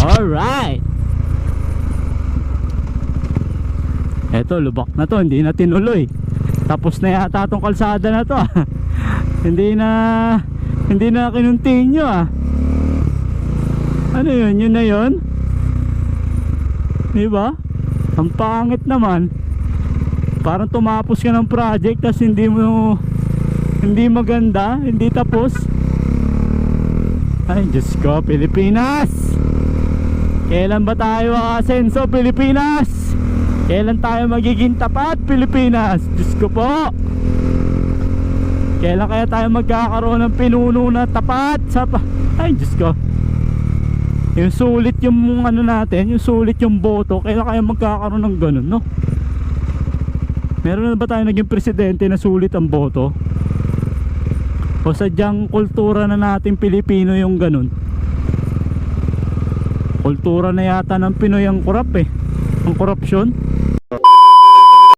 Alright. Eto, lubak na to, hindi na tinuloy. Tapos na yata tong kalsada na to. Hindi na kinuntinyo ah. Ano yun? Yun na yun? Diba? Ang pangit naman. Parang tumapos ka ng project tas hindi maganda, hindi tapos. Ay Diyos ko, Pilipinas! Kailan ba tayo aasenso, Pilipinas? Kailan tayo magiging tapat, Pilipinas? Diyos ko po. Kailan kaya tayo magkakaroon ng pinuno na tapat sa ay Diyos ko. Yung sulit yung ano natin, yung sulit yung boto, kailan kaya magkakaroon ng ganun, no? Meron na ba tayo naging presidente na sulit ang boto? O sadyang kultura na natin Pilipino yung ganun? Kultura na yata ng Pinoy ang kurap eh, ang korupsyon.